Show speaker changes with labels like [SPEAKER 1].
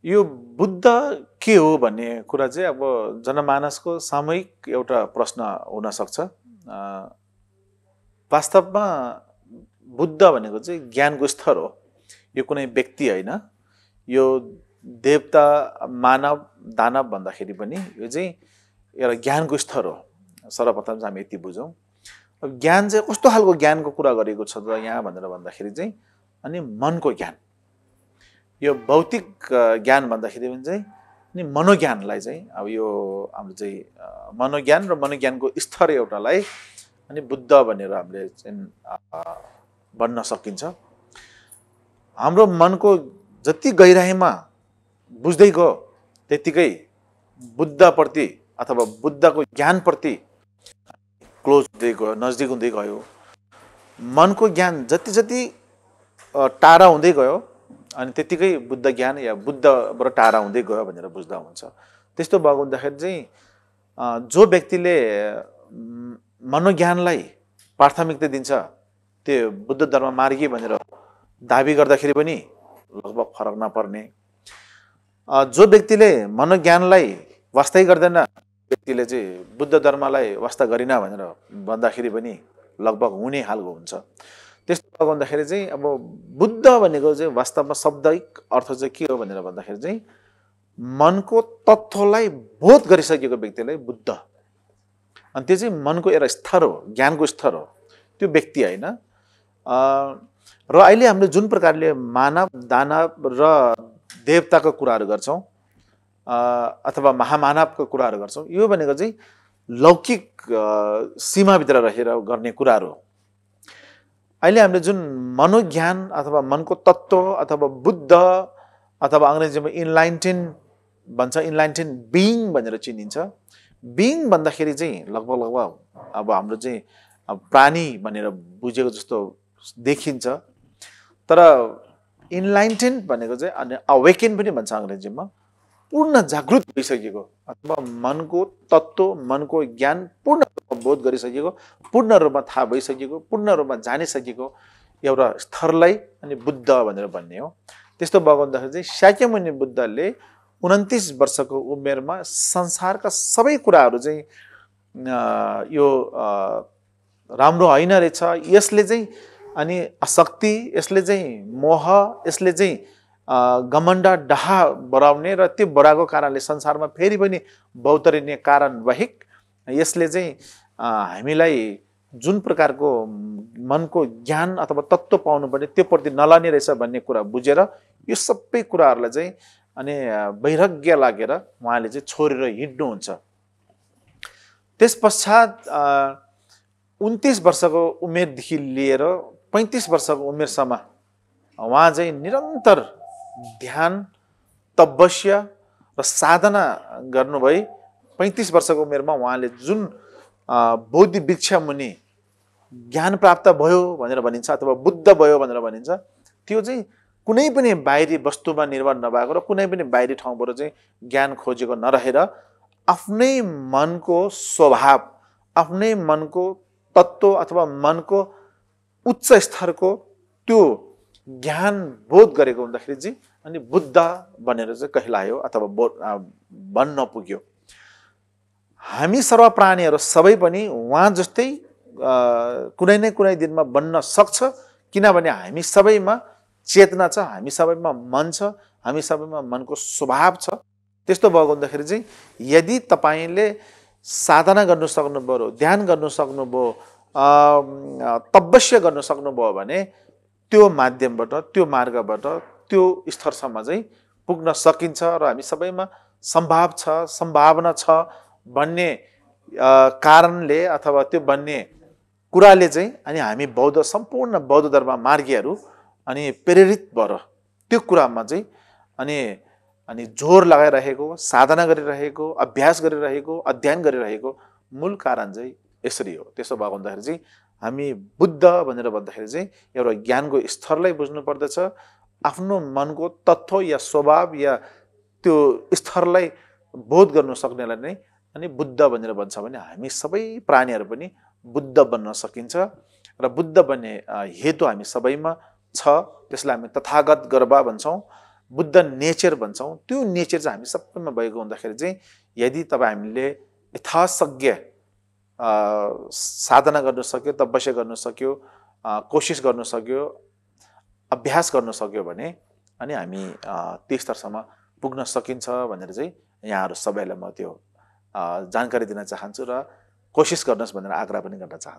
[SPEAKER 1] यो बुद्ध के हो भन्ने कुरा चाहिँ अब जनमानसको सामूहिक एउटा प्रश्न हुन सक्छ। वास्तवमा बुद्ध भनेको चाहिँ ज्ञानको स्तर हो। यो कुनै व्यक्ति होइन। यो देवता, मानव, दानव भन्दाखेरि पनि यो चाहिँ एउटा ज्ञानको स्तर हो। सर्वप्रथम चाहिँ हामी यति बुझौँ। अब ज्ञान चाहिँ कस्तो खालको ज्ञानको कुरा गरेको छ त यहाँ भनेर भन्दाखेरि चाहिँ अनि मनको ज्ञान। यो भौतिक ज्ञान भन्दाखेरि पनि चाहिँ अनि मनोज्ञानलाई चाहिँ अब यो हाम्रो चाहिँ मनोज्ञान र मनोज्ञानको स्तर एउटालाई अनि बुद्ध भनेर हामीले चाहिँ भन्न सकिन्छ। हाम्रो मनको जति गहिराइमा बुझ्दै गयो त्यतिकै बुद्धप्रति अथवा बुद्धको ज्ञानप्रति क्लोज हुँदै गयो, नजिक हुँदै गयो। मनको ज्ञान जति जति टाढा हुँदै गयो अनि त्यतिकै बुद्ध ज्ञान या बुद्धबाट टाढा हुँदै गयो भनेर बुझ्दा हुन्छ। त्यस्तो भएको हुँदाखेरि चाहिँ जो व्यक्तिले मनोज्ञानलाई प्राथमिकता दिन्छ त्यो बुद्ध धर्म मार्गी भनेर दाबी गर्दाखेरि पनि लगभग फरक नपर्ने। जो व्यक्तिले मनोज्ञानलाई वास्तै गर्दैन व्यक्तिले चाहिँ बुद्ध धर्मलाई वास्ता गरिन भनेर भन्दाखेरि पनि लगभग हुने खालको हुन्छ। त्यस्तो भएको हुँदाखेरि चाहिँ अब बुद्ध भनेको चाहिँ वास्तवमा शाब्दिक अर्थ चाहिँ के हो भनेर भन्दाखेरि चाहिँ मनको तत्त्वलाई बोध गरिसकेको व्यक्तिलाई बुद्ध। अनि त्यो चाहिँ मनको एउटा स्तर हो, ज्ञानको स्तर हो, त्यो व्यक्ति होइन। र अहिले हामीले जुन प्रकारले मानव, दानव र देवताको कुराहरू गर्छौँ अथवा महामानवको कुराहरू गर्छौँ, यो भनेको चाहिँ लौकिक सीमाभित्र रहेर गर्ने कुराहरू हो। अहिले हामीले जुन मनोज्ञान अथवा मनको तत्त्व अथवा बुद्ध अथवा अङ्ग्रेजीमा इनलाइटेन भन्छ, इनलाइटेन बिइङ भनेर चिनिन्छ। बिइङ भन्दाखेरि चाहिँ लगभग अब हाम्रो चाहिँ प्राणी भनेर बुझेको जस्तो देखिन्छ। तर इनलाइटेन भनेको चाहिँ अनि अवेकेन पनि भन्छ अङ्ग्रेजीमा, पूर्ण जागृत भइसकेको अथवा मनको तत्त्व, मनको ज्ञान पूर्ण रूपमा बोध गरिसकेको, पूर्ण रूपमा थाहा भइसकेको, पूर्ण रूपमा जानिसकेको एउटा स्तरलाई अनि बुद्ध भनेर भन्ने हो। त्यस्तो भएको हुँदाखेरि चाहिँ शाक्यमुनि बुद्धले 29 वर्षको उमेरमा संसारका सबै कुराहरू चाहिँ यो राम्रो होइन रहेछ, यसले चाहिँ अनि अशक्ति, यसले चाहिँ मोह, यसले चाहिँ घमण्ड डाहा बढाउने र त्यो बढाएको कारणले संसारमा फेरि पनि बौतरिने कारण बाहेक यसले चाहिँ हामीलाई जुन प्रकारको मनको ज्ञान अथवा तत्त्व पाउनुपर्ने त्यो प्रति नलाने रहेछ भन्ने कुरा बुझेर यो सबै कुराहरूलाई चाहिँ अनि वैराग्य लागेर उहाँले चाहिँ छोडेर हिँड्नुहुन्छ। त्यस पश्चात 29 वर्षको उमेरदेखि लिएर 35 वर्षको उमेरसम्म उहाँ चाहिँ निरन्तर ध्यान, तपस्या र साधना गर्नुभई 35 वर्षको उमेरमा उहाँले जुन बोधि वृक्ष मुनि ज्ञान प्राप्त भयो भनेर भनिन्छ अथवा बुद्ध भयो भनेर भनिन्छ, त्यो चाहिँ कुनै पनि बाहिरी वस्तुमा निर्भर नभएको र कुनै पनि बाहिरी ठाउँबाट चाहिँ ज्ञान खोजेको नरहेर आफ्नै मनको स्वभाव, आफ्नै मनको तत्त्व अथवा मनको उच्च स्तरको त्यो ज्ञान बोध गरेको हुँदाखेरि चाहिँ अनि बुद्ध भनेर चाहिँ कहलायो अथवा भन्न पुग्यो। हामी सर्व प्राणीहरू सबै पनि उहाँ जस्तै कुनै न कुनै दिनमा बन्न सक्छ, किनभने हामी सबैमा चेतना छ, हामी सबैमा मन छ, हामी सबैमा मनको स्वभाव छ। त्यस्तो भएको हुँदाखेरि चाहिँ यदि तपाईँले साधना गर्नु सक्नुभयो, ध्यान गर्नु सक्नुभयो, तपस्या गर्नु सक्नुभयो भने त्यो माध्यमबाट, त्यो मार्गबाट त्यो स्तरसम्म चाहिँ पुग्न सकिन्छ र हामी सबैमा सम्भाव छ, सम्भावना छ भन्ने कारणले अथवा त्यो भन्ने कुराले चाहिँ अनि हामी सम्पूर्ण बौद्ध धर्म मार्गीहरू अनि प्रेरित भएर त्यो कुरामा चाहिँ अनि जोर लगाइरहेको, साधना गरिरहेको, अभ्यास गरिरहेको, अध्ययन गरिरहेको मूल कारण चाहिँ यसरी हो। त्यसो भएको हुँदाखेरि चाहिँ हामी बुद्ध भनेर भन्दाखेरि चाहिँ एउटा ज्ञानको स्तरलाई बुझ्नु पर्दछ, आफ्नो मनको तत्त्व या स्वभाव या त्यो स्तरलाई बोध गर्नु सक्नेलाई नै अनि बुद्ध भनेर भन्छ भने हामी सबै प्राणीहरू पनि बुद्ध बन्न सकिन्छ र बुद्ध बन्ने हेतु हामी सबैमा छ। त्यसलाई हामी तथागत गर्व भन्छौँ बुद्ध नेचर भन्छौँ त्यो नेचर चाहिँ हामी सबैमा भएको हुँदाखेरि चाहिँ यदि तपाईँ हामीले यथासज्ञ साधना गर्न सक्यो, तपस्या गर्न सक्यो, कोसिस गर्न सक्यो, अभ्यास गर्न सक्यो भने अनि हामी त्यो स्तरसम्म पुग्न सकिन्छ भनेर चाहिँ यहाँहरू सबैलाई म त्यो जानकारी दिन चाहन्छु र कोसिस गर्नुहोस् भनेर आग्रह पनि गर्न चाहन्छु।